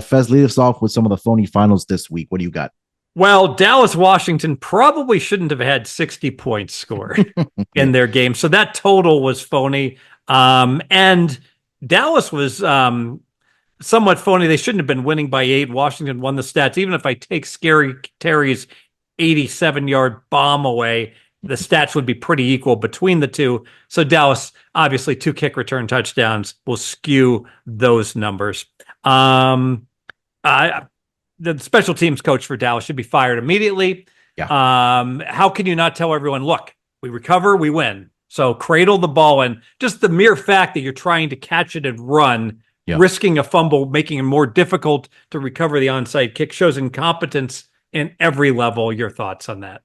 Fez, lead us off with some of the phony finals this week. What do you got? Well, Dallas Washington probably shouldn't have had 60 points scored Yeah. in their game. So that total was phony. And Dallas was somewhat phony. They shouldn't have been winning by 8. Washington won the stats. Even if I take Scary Terry's 87-yard bomb away, the stats would be pretty equal between the two. So Dallas, obviously, 2 kick return touchdowns will skew those numbers. The special teams coach for Dallas should be fired immediately. Yeah. How can you not tell everyone, look, we recover, we win. So cradle the ball, and just the mere fact that you're trying to catch it and run, risking a fumble, making it more difficult to recover the onside kick shows incompetence in every level. Your thoughts on that?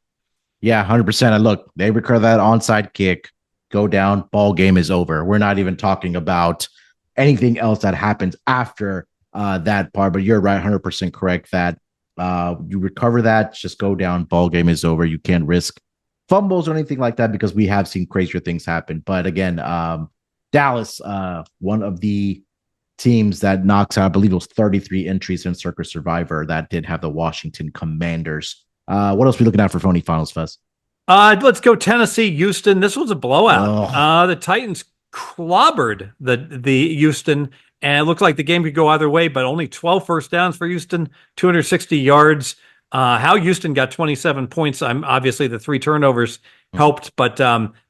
Yeah, 100%. And look, they recover that onside kick, go down, ball game is over. We're not even talking about anything else that happens after that part, but you're right, 100% correct that you recover that, just go down, ball game is over. You can't risk fumbles or anything like that because we have seen crazier things happen. But again, Dallas, one of the teams that knocks out, I believe it was 33 entries in Circus Survivor that did have the Washington Commanders. What else are we looking at for phony finals, Fez? Let's go Tennessee, Houston. This was a blowout. The Titans clobbered the Houston, and it looked like the game could go either way, but only 12 first downs for Houston, 260 yards. How Houston got 27 points, obviously the 3 turnovers helped, but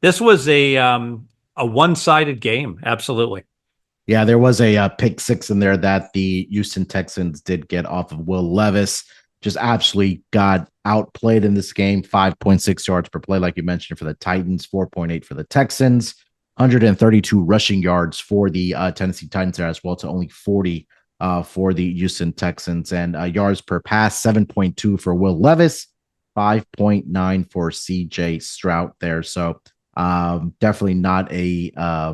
this was a one-sided game, absolutely. Yeah, there was a pick 6 in there that the Houston Texans did get off of Will Levis. Just absolutely got outplayed in this game. 5.6 yards per play, like you mentioned, for the Titans, 4.8 for the Texans. 132 rushing yards for the Tennessee Titans there as well to only 40 for the Houston Texans. And yards per pass, 7.2 for Will Levis, 5.9 for CJ Stroud there. So definitely not a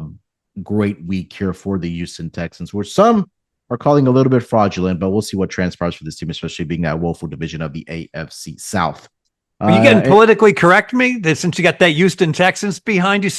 great week here for the Houston Texans, where some are calling a little bit fraudulent, but we'll see what transpires for this team, especially being that woeful division of the AFC South. Are you getting politically correct me? That since you got that Houston Texans behind you,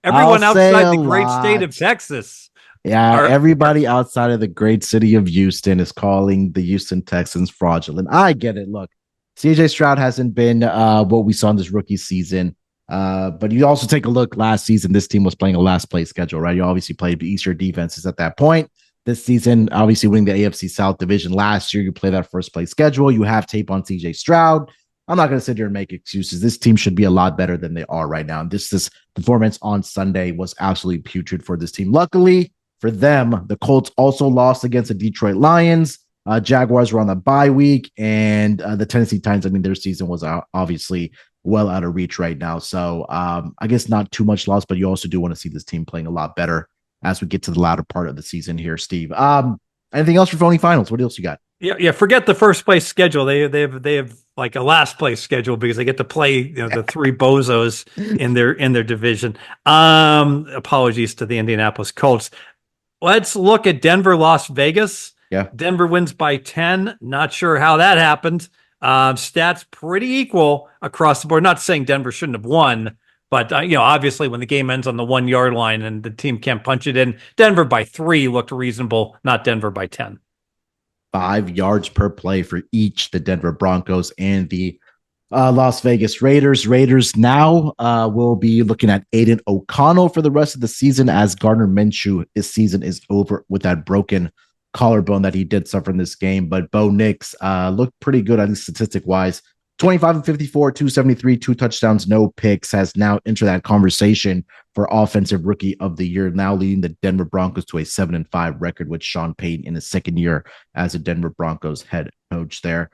everyone outside the great state of Texas. Yeah, everybody outside of the great city of Houston is calling the Houston Texans fraudulent. I get it. Look, CJ Stroud hasn't been what we saw in this rookie season. But you also take a look last season, this team was playing a last place schedule, right? You obviously played easier defenses at that point. This season, obviously winning the AFC South division last year, you play that first place schedule. You have tape on CJ Stroud. I'm not going to sit here and make excuses. This team should be a lot better than they are right now. And this performance on Sunday was absolutely putrid for this team. Luckily for them, the Colts also lost against the Detroit Lions. Jaguars were on the bye week, and the Tennessee Titans, I mean, their season was obviously well out of reach right now. So I guess not too much loss, but you also do want to see this team playing a lot better as we get to the latter part of the season here, Steve. Anything else for phony finals? What else you got? Yeah. Forget the first place schedule. They have like a last place schedule because they get to play the 3 bozos in their division. Apologies to the Indianapolis Colts. Let's look at Denver, Las Vegas. Yeah. Denver wins by 10. Not sure how that happened. Stats pretty equal across the board. Not saying Denver shouldn't have won, but obviously when the game ends on the 1-yard line and the team can't punch it in, Denver by 3 looked reasonable, not Denver by 10. 5 yards per play for each the Denver Broncos and the Las Vegas Raiders. Raiders now will be looking at Aiden O'Connell for the rest of the season as Gardner Minshew, his season is over with that broken collarbone that he did suffer in this game. But Bo Nix looked pretty good, at least statistic wise. 25 and 54, 273, 2 touchdowns, no picks, has now entered that conversation for offensive rookie of the year, now leading the Denver Broncos to a 7-5 record with Sean Payton in his second year as a Denver Broncos head coach there.